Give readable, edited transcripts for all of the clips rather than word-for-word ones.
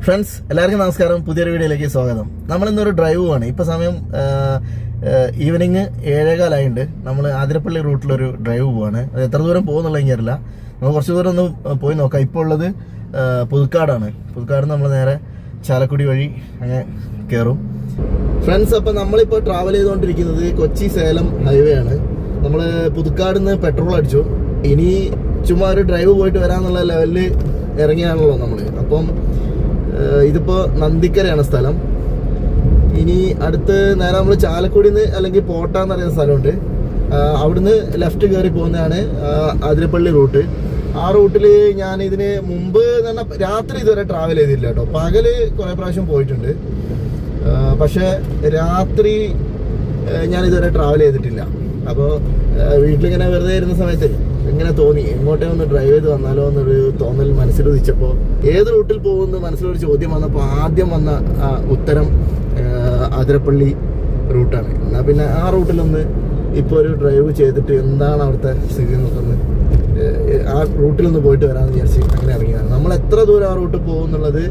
Friends എല്ലാവർക്കും നമസ്കാരം. പുതിയൊരു വീഡിയോയിലേക്ക് സ്വാഗതം. നമ്മളിന്നൊരു ഡ്രൈവ് പോവാണ്. ഇപ്പോൾ സമയം ഈവനിങ് 7:15 നമ്മൾ ആതിരപ്പള്ളി റൂട്ടിലൊരു ഡ്രൈവ് പോവാണ്. അത് എത്ര ദൂരം പോകുന്നുള്ള എനിക്കറിയില്ല. നമ്മൾ കുറച്ച് ദൂരം ഒന്ന് പോയി നോക്കാം. ഇപ്പോൾ ഉള്ളത് പുതുക്കാടാണ്. പുതുക്കാട് നമ്മൾ നേരെ ചാലക്കുടി വഴി അങ്ങനെ കയറും. ഫ്രണ്ട്സ്, അപ്പം നമ്മളിപ്പോൾ ട്രാവൽ ചെയ്തുകൊണ്ടിരിക്കുന്നത് കൊച്ചി സേലം ഹൈവേ ആണ്. നമ്മൾ പുതുക്കാട് നിന്ന് പെട്രോൾ അടിച്ചു. ഇനി ചുമ്മാ ഒരു ഡ്രൈവ് പോയിട്ട് വരാമെന്നുള്ള ലെവലിൽ ഇറങ്ങിയാണല്ലോ നമ്മൾ. അപ്പം ഇതിപ്പോൾ നന്ദിക്കരയാണ് സ്ഥലം. ഇനി അടുത്ത് നേരെ നമ്മൾ ചാലക്കുടിന്ന് അല്ലെങ്കിൽ പോട്ടാന്ന് പറയുന്ന സ്ഥലമുണ്ട്. അവിടുന്ന് ലെഫ്റ്റ് കയറി പോകുന്നതാണ് ആതിരപ്പള്ളി റൂട്ട്. ആ റൂട്ടിൽ ഞാൻ ഇതിന് മുമ്പ് തന്നെ രാത്രി ഇതുവരെ ട്രാവൽ ചെയ്തില്ല കേട്ടോ. പകല് കുറേ പ്രാവശ്യം പോയിട്ടുണ്ട്, പക്ഷെ രാത്രി ഞാൻ ഇതുവരെ ട്രാവൽ ചെയ്തിട്ടില്ല. അപ്പോൾ വീട്ടിലിങ്ങനെ വെറുതെ ഇരുന്ന സമയത്ത് ഇങ്ങനെ തോന്നി എങ്ങോട്ടേ ഒന്ന് ഡ്രൈവ് ചെയ്ത് വന്നാലോ എന്നൊരു തോന്നൽ മനസ്സിൽ ഉദിച്ചപ്പോൾ ഏത് റൂട്ടിൽ പോകുമെന്ന് മനസ്സിലൊരു ചോദ്യം വന്നപ്പോൾ ആദ്യം വന്ന ഉത്തരം ആതിരപ്പള്ളി റൂട്ടാണ്. എന്നാൽ പിന്നെ ആ റൂട്ടിലൊന്ന് ഇപ്പോൾ ഒരു ഡ്രൈവ് ചെയ്തിട്ട് എന്താണ് അവിടുത്തെ സ്ഥിതി നോക്കുന്നത്, ആ റൂട്ടിലൊന്ന് പോയിട്ട് വരാമെന്ന് വിചാരിച്ച് അങ്ങനെ ഇറങ്ങിയതാണ്. നമ്മൾ എത്ര ദൂരം ആ റൂട്ടിൽ പോകും എന്നുള്ളത്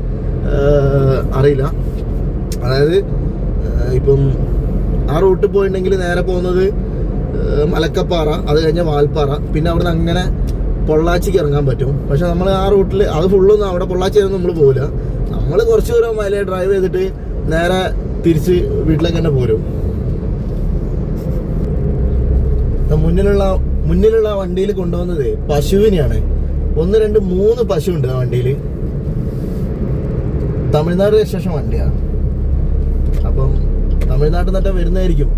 അറിയില്ല. അതായത് ഇപ്പം ആ റൂട്ടിൽ പോയിട്ടുണ്ടെങ്കിൽ നേരെ പോകുന്നത് മലക്കപ്പാറ, അത് കഴിഞ്ഞ വാൽപ്പാറ, പിന്നെ അവിടുന്ന് അങ്ങനെ പൊള്ളാച്ചിക്ക് ഇറങ്ങാൻ പറ്റും. പക്ഷെ നമ്മൾ ആ റൂട്ടിൽ അത് ഫുള്ളൊന്നും അവിടെ പൊള്ളാച്ചിയൊന്നും നമ്മൾ പോകില്ല. നമ്മൾ കുറച്ച് ദൂരം അതിലെ ഡ്രൈവ് ചെയ്തിട്ട് നേരെ തിരിച്ച് വീട്ടിലേക്ക് തന്നെ പോരും. മുന്നിലുള്ള വണ്ടിയിൽ കൊണ്ടുവന്നത് പശുവിനെയാണ്. 1, 2, 3 പശുവുണ്ട് ആ വണ്ടിയിൽ. തമിഴ്നാട് രജിസ്ട്രേഷൻ വണ്ടിയാണ്. അപ്പം തമിഴ്നാട്ടിൽ നിന്നിട്ട് വരുന്നതായിരിക്കും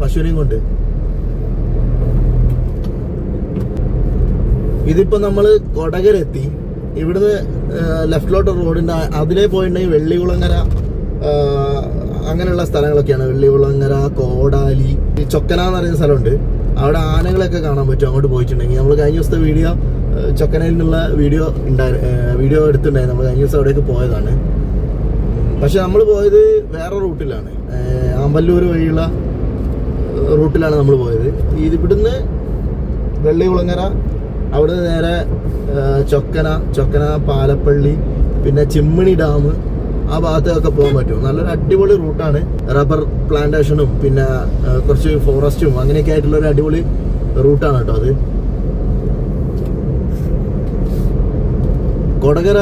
പശുവിനെയും കൊണ്ട്. ഇതിപ്പോ നമ്മള് കൊടകര എത്തി. ഇവിടുന്ന് ലെഫ്റ്റിലോട്ട് റോഡിന്റെ അതിലേ പോയിട്ടുണ്ടെങ്കിൽ വെള്ളികുളങ്ങര അങ്ങനെയുള്ള സ്ഥലങ്ങളൊക്കെയാണ്. വെള്ളികുളങ്ങര, കോടാലി, ചൊക്കന എന്ന് പറയുന്ന സ്ഥലമുണ്ട്. അവിടെ ആനകളൊക്കെ കാണാൻ പറ്റും അങ്ങോട്ട് പോയിട്ടുണ്ടെങ്കിൽ. നമ്മൾ കഴിഞ്ഞ ദിവസത്തെ ചൊക്കനയിൽ നിന്നുള്ള വീഡിയോ എടുത്തിട്ടുണ്ടായിരുന്നു. നമ്മൾ കഴിഞ്ഞ ദിവസം അവിടേക്ക് പോയതാണ്. പക്ഷെ നമ്മൾ പോയത് വേറെ റൂട്ടിലാണ്, ആമ്പല്ലൂർ വഴിയുള്ള റൂട്ടിലാണ് നമ്മൾ പോയത്. ഇവിടുന്ന് വെള്ളികുളങ്ങര, അവിടുന്ന് നേരെ ചൊക്കന, പാലപ്പള്ളി, പിന്നെ ചിമ്മിണി ഡാം, ആ ഭാഗത്തൊക്കെ പോകാൻ പറ്റും. നല്ലൊരു അടിപൊളി റൂട്ടാണ്. റബ്ബർ പ്ലാന്റേഷനും പിന്നെ കുറച്ച് ഫോറസ്റ്റും അങ്ങനെയൊക്കെ ആയിട്ടുള്ള ഒരു അടിപൊളി റൂട്ടാണ് കേട്ടോ അത്. കൊടകര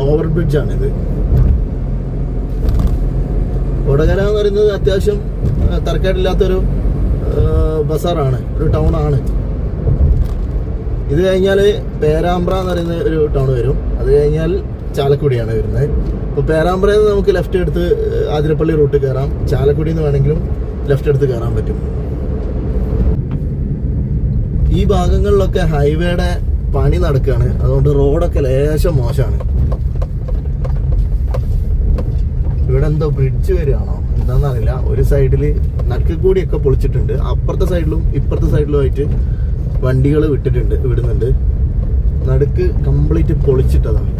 ഓവർ ബ്രിഡ്ജാണിത്. കൊടകര എന്ന് പറയുന്നത് അത്യാവശ്യം തരക്കേടില്ലാത്തൊരു ബസാറാണ്, ഒരു ടൗൺ ആണ്. ഇത് കഴിഞ്ഞാൽ പേരാമ്പ്ര എന്ന് പറയുന്ന ഒരു ടൗൺ വരും. അത് കഴിഞ്ഞാൽ ചാലക്കുടിയാണ് വരുന്നത്. അപ്പോൾ പേരാമ്പ്രയിൽ നിന്ന് നമുക്ക് ലെഫ്റ്റ് എടുത്ത് ആതിരപ്പള്ളി റൂട്ട് കയറാം. ചാലക്കുടിയിൽ നിന്ന് വേണമെങ്കിലും ലെഫ്റ്റ് എടുത്ത് കയറാൻ പറ്റും. ഈ ഭാഗങ്ങളിലൊക്കെ ഹൈവേയുടെ പണി നടക്കുകയാണ്. അതുകൊണ്ട് റോഡൊക്കെ ലേശം മോശമാണ്. ഇവിടെ എന്തോ ബ്രിഡ്ജ് വരികയാണോ എന്താണെന്നറിയില്ല. ഒരു സൈഡിൽ നടുക്ക് കൂടിയൊക്കെ പൊളിച്ചിട്ടുണ്ട്. അപ്പുറത്തെ സൈഡിലും ഇപ്പുറത്തെ സൈഡിലും ആയിട്ട് വണ്ടികൾ വിടുന്നുണ്ട്. നടുക്ക് കംപ്ലീറ്റ് പൊളിച്ചിട്ടതാണ്.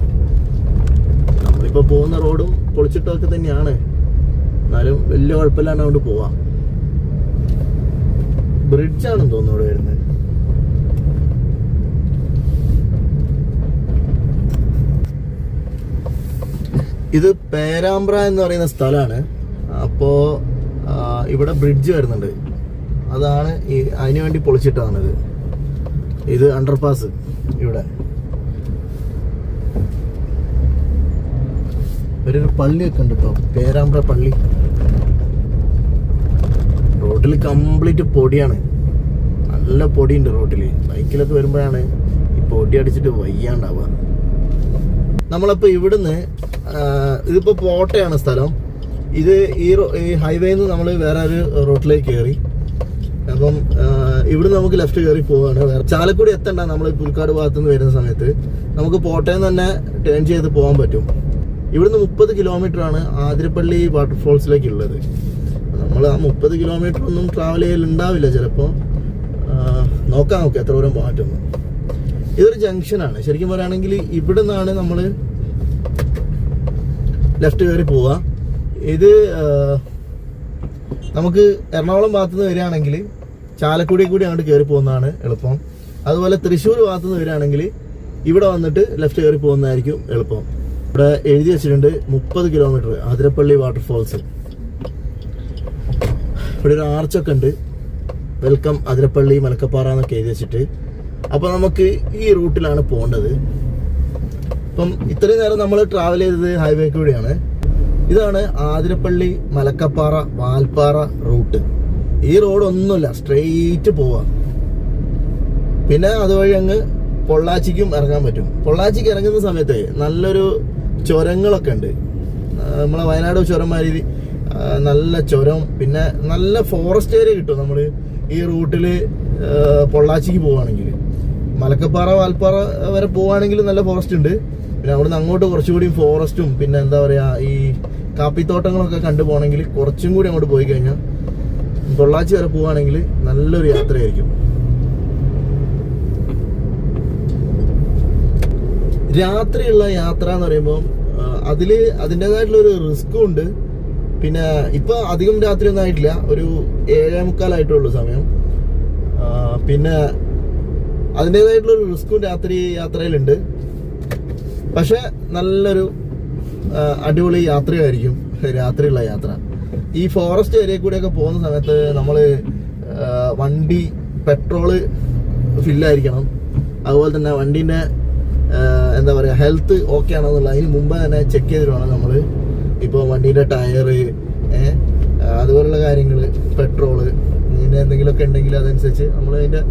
നമ്മളിപ്പോൾ പോകുന്ന റോഡും പൊളിച്ചിട്ടൊക്കെ തന്നെയാണ്. എന്നാലും വലിയ കുഴപ്പമില്ലാണ്ട് കൊണ്ട് പോവാം. ബ്രിഡ്ജാണെന്ന് തോന്നുന്നു ഇവിടെ വരുന്നത്. ഇത് പേരാമ്പ്ര എന്ന് പറയുന്ന സ്ഥലമാണ്. അപ്പോൾ ഇവിടെ ബ്രിഡ്ജ് വരുന്നുണ്ട്. അതാണ് അതിനു വേണ്ടി പൊളിച്ചിട്ടാണിത്. ഇത് അണ്ടർപാസ്. ഇവിടെ ഒരു പള്ളിയൊക്കെ ഉണ്ട് കേട്ടോ, പേരാമ്പ്ര പള്ളി. റോഡിൽ കംപ്ലീറ്റ് പൊടിയാണ്, നല്ല പൊടിയുണ്ട് റോഡിൽ. ബൈക്കിലൊക്കെ വരുമ്പോഴാണ് ഈ പൊടി അടിച്ചിട്ട് വയ്യാണ്ടാവുക. നമ്മളപ്പോൾ ഇവിടുന്ന് ഇതിപ്പോ പോട്ടയാണ് സ്ഥലം. ഇത് ഈ ഹൈവേയിൽ നിന്ന് നമ്മൾ വേറെ ഒരു റോഡിലേക്ക് കയറി. അപ്പം ഇവിടെ നമുക്ക് ലെഫ്റ്റ് കയറി പോവാണ്. ചാലക്കുടി എത്തണ്ട. നമ്മൾ പുൽക്കാട് ഭാഗത്തു നിന്ന് വരുന്ന സമയത്ത് നമുക്ക് പോട്ടയിൽ നിന്ന് തന്നെ ടേൺ ചെയ്ത് പോകാൻ പറ്റും. ഇവിടുന്ന് 30 കിലോമീറ്ററാണ് ആതിരപ്പള്ളി വാട്ടർഫോൾസിലേക്ക് ഉള്ളത്. നമ്മൾ ആ 30 കിലോമീറ്റർ ഒന്നും ട്രാവൽ ചെയ്യലുണ്ടാവില്ല ചിലപ്പോൾ. നോക്കാം നമുക്ക് എത്ര ദൂരം പോകാൻ പറ്റുന്നു. ഇതൊരു ജംഗ്ഷനാണ്. ശരിക്കും പറയുകയാണെങ്കിൽ ഇവിടെ നിന്നാണ് നമ്മൾ ലെഫ്റ്റ് കയറി പോവുക. ഇത് നമുക്ക് എറണാകുളം ഭാഗത്തുനിന്ന് വരികയാണെങ്കിൽ ചാലക്കുടി കൂടി അങ്ങോട്ട് കയറി പോകുന്നതാണ് എളുപ്പം. അതുപോലെ തൃശ്ശൂർ ഭാഗത്തുനിന്ന് വരികയാണെങ്കിൽ ഇവിടെ വന്നിട്ട് ലെഫ്റ്റ് കയറി പോകുന്നതായിരിക്കും എളുപ്പം. ഇവിടെ എഴുതി വെച്ചിട്ടുണ്ട് 30 കിലോമീറ്റർ ആതിരപ്പള്ളി വാട്ടർഫോൾസ്. ഇവിടെ ഒരു ആർച്ചൊക്കെ ഉണ്ട്, വെൽക്കം അതിരപ്പള്ളി മലക്കപ്പാറ എന്നൊക്കെ എഴുതി വെച്ചിട്ട്. അപ്പോൾ നമുക്ക് ഈ റൂട്ടിലാണ് പോകേണ്ടത്. അപ്പം ഇത്രയും നേരം നമ്മൾ ട്രാവൽ ചെയ്തത് ഹൈവേ കൂടിയാണ്. ഇതാണ് ആതിരപ്പള്ളി മലക്കപ്പാറ വാൽപ്പാറ റൂട്ട്. ഈ റോഡ് ഒന്നുമില്ല, സ്ട്രെയിറ്റ് പോവാ. പിന്നെ അതുവഴി അങ്ങ് പൊള്ളാച്ചിക്കും ഇറങ്ങാൻ പറ്റും. പൊള്ളാച്ചിക്ക് ഇറങ്ങുന്ന സമയത്ത് നല്ലൊരു ചുരങ്ങളൊക്കെ ഉണ്ട്. നമ്മളെ വയനാട് ചുരന്മാരി നല്ല ചുരം, പിന്നെ നല്ല ഫോറസ്റ്റ് ഏരിയ കിട്ടും നമ്മൾ ഈ റൂട്ടിൽ പൊള്ളാച്ചിക്ക് പോവുകയാണെങ്കിൽ. മലക്കപ്പാറ വാൽപ്പാറ വരെ പോവുകയാണെങ്കിൽ നല്ല ഫോറസ്റ്റ് ഉണ്ട്. പിന്നെ അവിടുന്ന് അങ്ങോട്ട് കുറച്ചുകൂടി ഫോറസ്റ്റും പിന്നെ എന്താ പറയുക ഈ കാപ്പിത്തോട്ടങ്ങളൊക്കെ കണ്ടു പോകണമെങ്കിൽ കുറച്ചും കൂടി അങ്ങോട്ട് പോയി കഴിഞ്ഞാൽ പൊള്ളാച്ചി വരെ പോവുകയാണെങ്കിൽ നല്ലൊരു യാത്രയായിരിക്കും. രാത്രിയുള്ള യാത്ര എന്ന് പറയുമ്പോൾ അതിൽ അതിൻ്റെതായിട്ടുള്ളൊരു റിസ്ക്കും ഉണ്ട്. പിന്നെ ഇപ്പോൾ അധികം രാത്രി ഒന്നും ആയിട്ടില്ല, ഒരു 7:45 സമയം. പിന്നെ അതിൻ്റെതായിട്ടുള്ളൊരു റിസ്ക്കും യാത്രയിലുണ്ട്. പക്ഷെ നല്ലൊരു അടിപൊളി യാത്രയായിരിക്കും രാത്രിയുള്ള യാത്ര. ഈ ഫോറസ്റ്റ് ഏരിയയിൽ കൂടെയൊക്കെ പോകുന്ന സമയത്ത് നമ്മൾ വണ്ടി പെട്രോള് ഫില്ലായിരിക്കണം. അതുപോലെ തന്നെ വണ്ടീൻ്റെ എന്താ പറയുക ഹെൽത്ത് ഓക്കെ ആണോ എന്നുള്ള അതിന് മുമ്പ് തന്നെ ചെക്ക് ചെയ്തിട്ട് വേണം നമ്മൾ ഇപ്പോൾ വണ്ടീൻ്റെ ടയറ് അതുപോലുള്ള കാര്യങ്ങൾ, പെട്രോള്, ഇങ്ങനെ എന്തെങ്കിലുമൊക്കെ ഉണ്ടെങ്കിൽ അതനുസരിച്ച് നമ്മൾ അതിൻ്റെ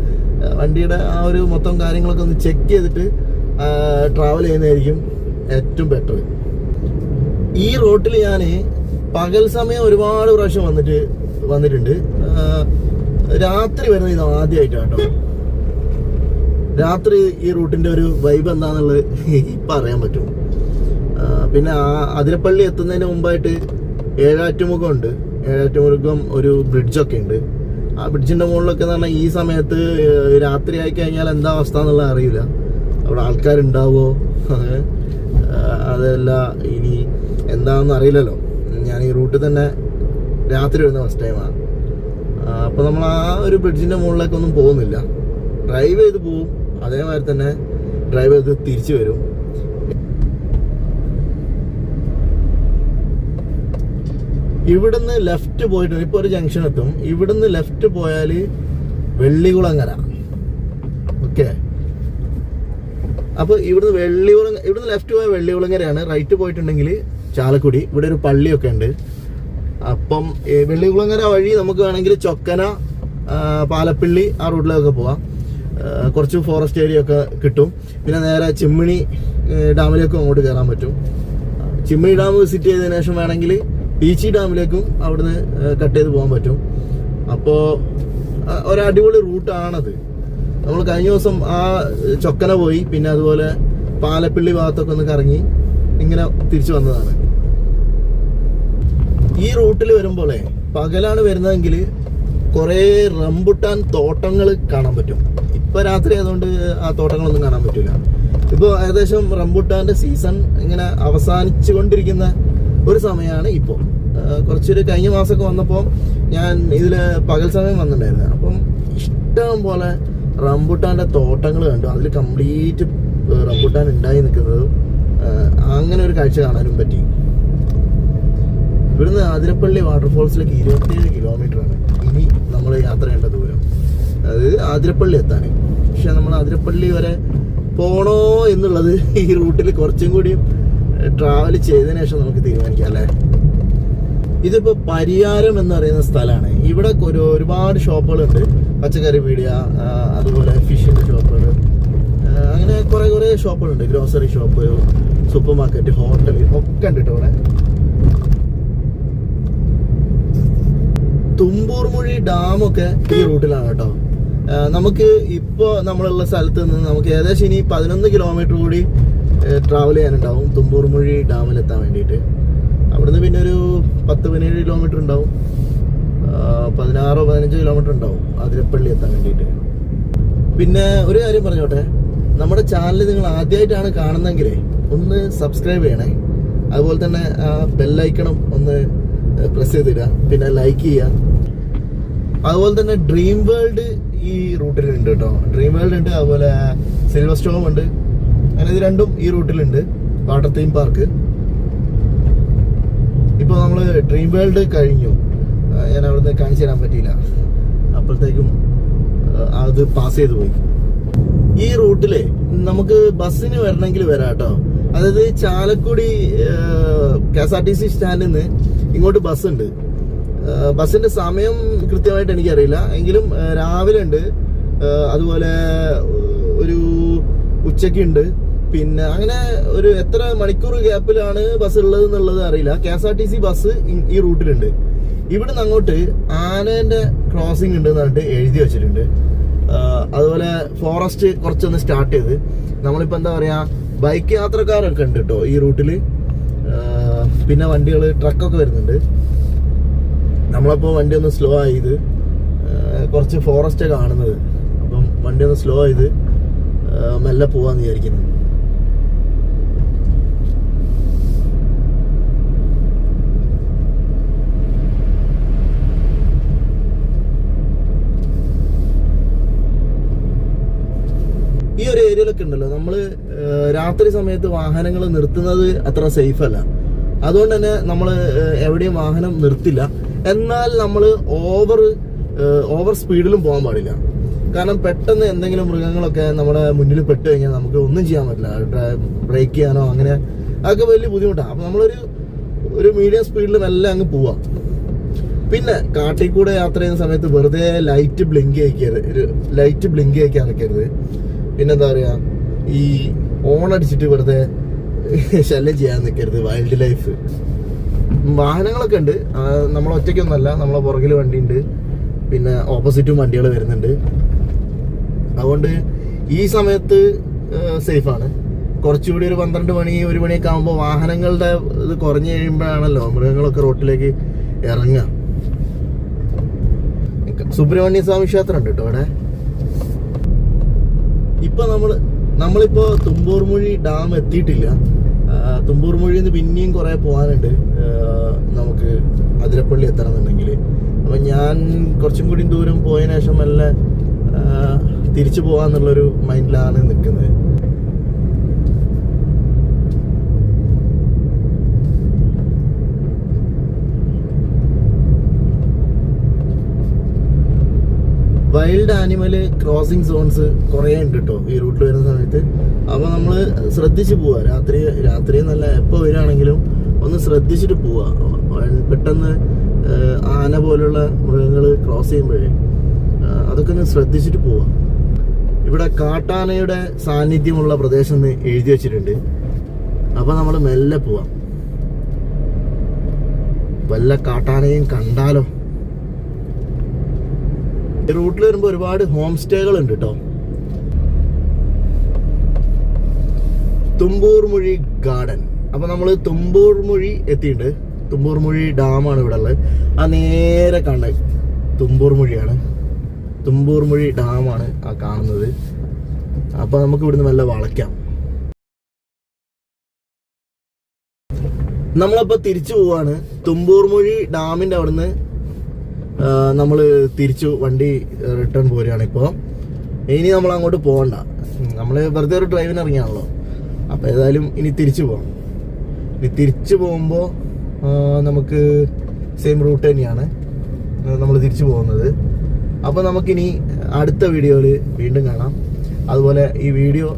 വണ്ടിയുടെ ആ ഒരു മൊത്തം കാര്യങ്ങളൊക്കെ ഒന്ന് ചെക്ക് ചെയ്തിട്ട് ട്രാവൽ ചെയ്യുന്നതായിരിക്കും ഏറ്റവും ബെറ്റർ. ഈ റൂട്ടിൽ ഞാൻ പകൽ സമയം ഒരുപാട് പ്രാവശ്യം വന്നിട്ടുണ്ട്. രാത്രി വരുന്നത് ഇത് ആദ്യമായിട്ടാണ് കേട്ടോ. രാത്രി ഈ റൂട്ടിൻ്റെ ഒരു വൈബ് എന്താണെന്നുള്ളത് ഇപ്പം അറിയാൻ പറ്റും. പിന്നെ അതിരപ്പള്ളി എത്തുന്നതിന് മുമ്പായിട്ട് ഏഴാറ്റുമുഖം ഉണ്ട്. ഏഴാറ്റുമുഖം ഒരു ബ്രിഡ്ജൊക്കെ ഉണ്ട്. ആ ബ്രിഡ്ജിൻ്റെ മുകളിലൊക്കെ എന്ന് പറഞ്ഞാൽ ഈ സമയത്ത് രാത്രി ആയി കഴിഞ്ഞാൽ എന്താ അവസ്ഥ എന്നുള്ളത് അറിയില്ല. അവിടെ ആൾക്കാരുണ്ടാവുമോ അതല്ല ഇനി എന്താണെന്ന് അറിയില്ലല്ലോ. ഞാൻ ഈ റൂട്ടിൽ തന്നെ രാത്രി വരുന്ന ഫസ്റ്റ് ടൈമാണ്. അപ്പോൾ നമ്മൾ ആ ഒരു ബ്രിഡ്ജിൻ്റെ മുകളിലേക്കൊന്നും പോകുന്നില്ല. ഡ്രൈവ് ചെയ്ത് പോവും, അതേമാതിരി തന്നെ ഡ്രൈവ് ചെയ്ത് തിരിച്ചു വരും. ഇവിടുന്ന് ലെഫ്റ്റ് പോയിട്ടുണ്ട്. ഇപ്പോൾ ഒരു ജംഗ്ഷൻ എത്തും. ഇവിടുന്ന് ലെഫ്റ്റ് പോയാൽ വെള്ളികുളങ്ങര. ഓക്കെ, അപ്പോൾ ഇവിടുന്ന് ലെഫ്റ്റ് പോയാൽ വെള്ളികുളങ്ങരയാണ്. റൈറ്റ് പോയിട്ടുണ്ടെങ്കിൽ ചാലക്കുടി. ഇവിടെ ഒരു പള്ളിയൊക്കെ ഉണ്ട്. അപ്പം വെള്ളികുളങ്ങര വഴി നമുക്ക് വേണമെങ്കിൽ ചൊക്കന, പാലപ്പള്ളി ആ റൂട്ടിലൊക്കെ പോവാം. കുറച്ച് ഫോറസ്റ്റ് ഏരിയ ഒക്കെ കിട്ടും. പിന്നെ നേരെ ചിമ്മിണി ഡാമിലേക്കും അങ്ങോട്ട് കയറാൻ പറ്റും. ചിമ്മിണി ഡാം വിസിറ്റ് ചെയ്തതിനു ശേഷം വേണമെങ്കിൽ പീച്ചി ഡാമിലേക്കും അവിടുന്ന് കട്ട് ചെയ്ത് പോകാൻ പറ്റും. അപ്പോൾ ഒരടിപൊളി റൂട്ടാണത്. നമ്മൾ കഴിഞ്ഞ ദിവസം ആ ചൊക്കന പോയി, പിന്നെ അതുപോലെ പാലപ്പള്ളി ഭാഗത്തൊക്കെ ഒന്ന് കറങ്ങി ഇങ്ങനെ തിരിച്ചു വന്നതാണ്. ഈ റൂട്ടിൽ വരുമ്പോളേ പകലാണ് വരുന്നതെങ്കിൽ കുറേ റംബുട്ടാൻ തോട്ടങ്ങൾ കാണാൻ പറ്റും. ഇപ്പൊ രാത്രി ആയതുകൊണ്ട് ആ തോട്ടങ്ങളൊന്നും കാണാൻ പറ്റില്ല. ഇപ്പോൾ ഏകദേശം റംബുട്ടാന്റെ സീസൺ ഇങ്ങനെ അവസാനിച്ചു കൊണ്ടിരിക്കുന്ന ഒരു സമയമാണ് ഇപ്പോൾ. കുറച്ചൊരു കഴിഞ്ഞ മാസമൊക്കെ വന്നപ്പോൾ ഞാൻ ഇതിൽ പകൽ സമയം വന്നിട്ടുണ്ടായിരുന്നു. അപ്പം ഇഷ്ടം പോലെ റംബുട്ടാന്റെ തോട്ടങ്ങൾ കണ്ടു. അതിൽ കംപ്ലീറ്റ് റംബുട്ടാൻ ഉണ്ടായി നിൽക്കുന്നതും അങ്ങനെ ഒരു കാഴ്ച കാണാനും പറ്റി. ഇവിടുന്ന് ആതിരപ്പള്ളി വാട്ടർഫോൾസിലേക്ക് 27 കിലോമീറ്ററാണ് ഇനി നമ്മൾ യാത്ര ചെയ്യേണ്ട ദൂരം. അത് ആതിരപ്പള്ളി എത്താൻ. പക്ഷെ നമ്മൾ ആതിരപ്പള്ളി വരെ പോണോ എന്നുള്ളത് ഈ റൂട്ടിൽ കുറച്ചും കൂടി ട്രാവൽ ചെയ്തതിനു ശേഷം നമുക്ക് തീരുമാനിക്കാം അല്ലേ. ഇതിപ്പോ പരിയാരം എന്ന് പറയുന്ന സ്ഥലമാണ്. ഇവിടെ ഒരുപാട് ഷോപ്പുകളുണ്ട്. പച്ചക്കറി പീടിക, അതുപോലെ ഫിഷിന്റെ ഷോപ്പുകൾ, അങ്ങനെ കുറെ ഷോപ്പുകളുണ്ട്. Grocery shop, supermarket, hotel ഒക്കെ ഉണ്ട് ഇവിടെ. തുമ്പൂർമുഴി ഡാമൊക്കെ ഈ റൂട്ടിലാണ് കേട്ടോ. നമുക്ക് ഇപ്പോൾ നമ്മളുള്ള സ്ഥലത്ത് നിന്ന് നമുക്ക് ഏകദേശം ഇനി 11 കിലോമീറ്റർ കൂടി ട്രാവൽ ചെയ്യാനുണ്ടാവും തുമ്പൂർമുഴി ഡാമിലെത്താൻ വേണ്ടിയിട്ട്. അവിടുന്ന് പിന്നെ ഒരു 10-17 കിലോമീറ്റർ ഉണ്ടാവും, 16-15 കിലോമീറ്റർ ഉണ്ടാവും അതിരപ്പള്ളി എത്താൻ വേണ്ടിയിട്ട്. പിന്നെ ഒരു കാര്യം പറഞ്ഞോട്ടെ, നമ്മുടെ ചാനൽ നിങ്ങൾ ആദ്യമായിട്ടാണ് കാണുന്നതെങ്കിലേ ഒന്ന് സബ്സ്ക്രൈബ് ചെയ്യണേ. അതുപോലെ തന്നെ ആ ബെല്ലൈക്കണം ഒന്ന് പ്രസ് ചെയ്തിടുക, പിന്നെ ലൈക്ക് ചെയ്യുക. അതുപോലെ തന്നെ ഡ്രീം വേൾഡ് ഈ റൂട്ടിലുണ്ട് കേട്ടോ. ഡ്രീം വേൾഡ് ഉണ്ട്, അതുപോലെ സിൽവർ സ്റ്റോം ഉണ്ട്. അങ്ങനെ ഇത് രണ്ടും ഈ റൂട്ടിലുണ്ട്. Water theme park. ഇപ്പോൾ നമ്മൾ ഡ്രീം വേൾഡ് കഴിഞ്ഞു, ഞാൻ അവിടുന്ന് കാണിച്ചു തരാൻ പറ്റിയില്ല, അപ്പോഴത്തേക്കും അത് പാസ് ചെയ്ത് പോയി. ഈ റൂട്ടിലെ നമുക്ക് ബസ്സിന് വരണമെങ്കിൽ വരാം കേട്ടോ. അതായത് ചാലക്കുടി KSRTC സ്റ്റാൻഡിൽ നിന്ന് ഇങ്ങോട്ട് ബസ്സുണ്ട്. ബസ്സിന്റെ സമയം കൃത്യമായിട്ട് എനിക്കറിയില്ല, എങ്കിലും രാവിലെ ഉണ്ട്, അതുപോലെ ഒരു ഉച്ചയ്ക്കുണ്ട്, പിന്നെ അങ്ങനെ ഒരു എത്ര മണിക്കൂർ ഗ്യാപ്പിലാണ് ബസ് ഉള്ളത് എന്നുള്ളത് അറിയില്ല. KSRTC ബസ് ഈ റൂട്ടിലുണ്ട്. ഇവിടുന്ന് അങ്ങോട്ട് ആനേന്റെ ക്രോസിംഗ് ഉണ്ട് എന്ന് പറഞ്ഞിട്ട് എഴുതി വെച്ചിട്ടുണ്ട്. അതുപോലെ ഫോറസ്റ്റ് കുറച്ചൊന്ന് സ്റ്റാർട്ട് ചെയ്ത് നമ്മളിപ്പോൾ എന്താ പറയാ, ബൈക്ക് യാത്രക്കാരൊക്കെ ഉണ്ട് കേട്ടോ ഈ റൂട്ടില്. പിന്നെ വണ്ടികൾ, ട്രക്കൊക്കെ വരുന്നുണ്ട്. നമ്മളപ്പോൾ വണ്ടി ഒന്ന് സ്ലോ ആയത്, കുറച്ച് ഫോറസ്റ്റ് കാണുന്നത്, അപ്പം വണ്ടി ഒന്ന് സ്ലോ ചെയ്ത് മെല്ലെ പോവാന്ന് വിചാരിക്കുന്നു. ഈ ഒരു ഏരിയയിലൊക്കെ ഉണ്ടല്ലോ, നമ്മള് രാത്രി സമയത്ത് വാഹനങ്ങൾ നിർത്തുന്നത് അത്ര സേഫ് അല്ല. അതുകൊണ്ട് തന്നെ നമ്മൾ എവിടെയും വാഹനം നിർത്തില്ല. എന്നാൽ നമ്മൾ ഓവർ സ്പീഡിലും പോകാൻ പാടില്ല. കാരണം പെട്ടെന്ന് എന്തെങ്കിലും മൃഗങ്ങളൊക്കെ നമ്മുടെ മുന്നിൽ പെട്ട് കഴിഞ്ഞാൽ നമുക്ക് ഒന്നും ചെയ്യാൻ പറ്റില്ല. ബ്രേക്ക് ചെയ്യാനോ അങ്ങനെ അതൊക്കെ വലിയ ബുദ്ധിമുട്ടാണ്. അപ്പം നമ്മളൊരു മീഡിയം സ്പീഡിൽ മെല്ലെ അങ്ങ് പോവാം. പിന്നെ കാട്ടിൽ കൂടെ യാത്ര ചെയ്യുന്ന സമയത്ത് വെറുതെ ലൈറ്റ് ബ്ലിങ്ക് ചെയ്യിക്കാൻ നിൽക്കരുത്. പിന്നെന്താ പറയുക, ഈ ഓണടിച്ചിട്ട് വെറുതെ ശല്യം ചെയ്യാൻ നിൽക്കരുത്. വൈൽഡ് ലൈഫ് വാഹനങ്ങളൊക്കെ ഉണ്ട്, നമ്മൾ ഒറ്റയ്ക്കൊന്നുമല്ല, നമ്മളെ പുറകിൽ വണ്ടിയുണ്ട്, പിന്നെ ഓപ്പോസിറ്റും വണ്ടികൾ വരുന്നുണ്ട്. അതുകൊണ്ട് ഈ സമയത്ത് സേഫാണ്. കുറച്ചുകൂടി ഒരു 12 മണി 1 മണിയൊക്കെ ആകുമ്പോൾ വാഹനങ്ങളുടെ ഇത് കുറഞ്ഞു കഴിയുമ്പോഴാണല്ലോ മൃഗങ്ങളൊക്കെ റോട്ടിലേക്ക് ഇറങ്ങുക. സുബ്രഹ്മണ്യ സ്വാമി ക്ഷേത്രം ഉണ്ട് കേട്ടോ അവിടെ. ഇപ്പൊ നമ്മളിപ്പോ തുമ്പൂർമുഴി ഡാം എത്തിയിട്ടില്ല. തുമ്പൂർമുഴിയിൽ നിന്ന് പിന്നെയും കുറെ പോകാനുണ്ട് നമുക്ക് അതിരപ്പള്ളി എത്തണമെന്നുണ്ടെങ്കിൽ. അപ്പൊ ഞാൻ കുറച്ചും കൂടി ദൂരം പോയതിനു ശേഷം നല്ല തിരിച്ചു പോകാന്നുള്ളൊരു മൈൻഡിലാണ് നിൽക്കുന്നത്. വൈൽഡ് ആനിമൽ ക്രോസിംഗ് സോൺസ് കുറേ ഉണ്ട് കേട്ടോ ഈ റൂട്ടിൽ വരുന്ന സമയത്ത്. അപ്പോൾ നമ്മൾ ശ്രദ്ധിച്ച് പോവുക. രാത്രി എന്നല്ല, എപ്പോൾ വരികയാണെങ്കിലും ഒന്ന് ശ്രദ്ധിച്ചിട്ട് പോവുക. പെട്ടെന്ന് ആന പോലുള്ള മൃഗങ്ങൾ ക്രോസ് ചെയ്യുമ്പോഴേ അതൊക്കെ ഒന്ന് ശ്രദ്ധിച്ചിട്ട് പോവുക. ഇവിടെ കാട്ടാനയുടെ സാന്നിധ്യമുള്ള പ്രദേശം എന്ന് എഴുതി വെച്ചിട്ടുണ്ട്. അപ്പോൾ നമ്മൾ മെല്ലെ പോവാം. വല്ല കാട്ടാനയും കണ്ടാലോ. റൂട്ടിൽ വരുമ്പോൾ ഒരുപാട് ഹോം സ്റ്റേകൾ ഉണ്ട് കേട്ടോ. തുമ്പൂർമുഴി ഗാർഡൻ. അപ്പൊ നമ്മള് തുമ്പൂർമുഴി എത്തിയിട്ടുണ്ട്. തുമ്പൂർമുഴി ഡാമാണ് ഇവിടെ ഉള്ളത്. ആ നേരെ കണ്ട തുമ്പൂർമുഴിയാണ്. തുമ്പൂർമുഴി ഡാമാണ് ആ കാണുന്നത്. അപ്പൊ നമുക്ക് ഇവിടുന്ന് നല്ല വളയ്ക്കാം. നമ്മളപ്പോ തിരിച്ചു പോവാണ്. തുമ്പൂർമുഴി ഡാമിന്റെ അവിടുന്ന് നമ്മൾ തിരിച്ചു വണ്ടി റിട്ടേൺ പോരുകയാണ്. ഇപ്പോൾ ഇനി നമ്മൾ അങ്ങോട്ട് പോകണ്ട, നമ്മൾ വെറുതെ ഒരു ഡ്രൈവിന് ഇറങ്ങിയാണല്ലോ. അപ്പോൾ ഏതായാലും ഇനി തിരിച്ചു പോകാം. ഇനി തിരിച്ചു പോകുമ്പോൾ നമുക്ക് സെയിം റൂട്ട് തന്നെയാണ് നമ്മൾ തിരിച്ചു പോകുന്നത്. അപ്പോൾ നമുക്കിനി അടുത്ത വീഡിയോയിൽ വീണ്ടും കാണാം. അതുപോലെ ഈ വീഡിയോ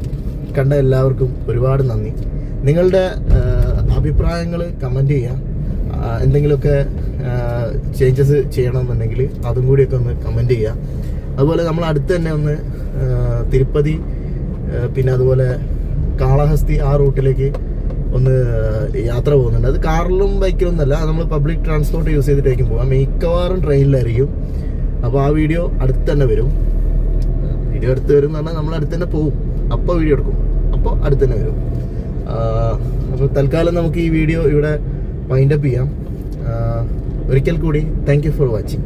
കണ്ട എല്ലാവർക്കും ഒരുപാട് നന്ദി. നിങ്ങളുടെ അഭിപ്രായങ്ങൾ കമൻറ്റ് ചെയ്യുക. എന്തെങ്കിലുമൊക്കെ ചേഞ്ചസ് ചെയ്യണമെന്നുണ്ടെങ്കിൽ അതും കൂടിയൊക്കെ ഒന്ന് കമൻറ്റ് ചെയ്യുക. അതുപോലെ നമ്മൾ അടുത്ത് തന്നെ ഒന്ന് തിരുപ്പതി, പിന്നെ അതുപോലെ കാളഹസ്തി ആ റൂട്ടിലേക്ക് ഒന്ന് യാത്ര പോകുന്നുണ്ട്. അത് കാറിലും ബൈക്കിലും ഒന്നല്ല, നമ്മൾ പബ്ലിക് ട്രാൻസ്പോർട്ട് യൂസ് ചെയ്തിട്ടായിരിക്കും പോകാം. മിക്കവാറും ട്രെയിനിലായിരിക്കും. അപ്പോൾ ആ വീഡിയോ അടുത്ത് തന്നെ വരും. വീഡിയോ അടുത്ത് വരും എന്ന് പറഞ്ഞാൽ നമ്മൾ അടുത്ത് തന്നെ പോകും. അപ്പോൾ വീഡിയോ എടുക്കും, അപ്പോൾ അടുത്ത് തന്നെ വരും. അപ്പോൾ തൽക്കാലം നമുക്ക് ഈ വീഡിയോ ഇവിടെ വൈൻഡപ്പ് ചെയ്യാം. ഒരിക്കൽ കൂടി താങ്ക് യു ഫോർ വാച്ചിങ്.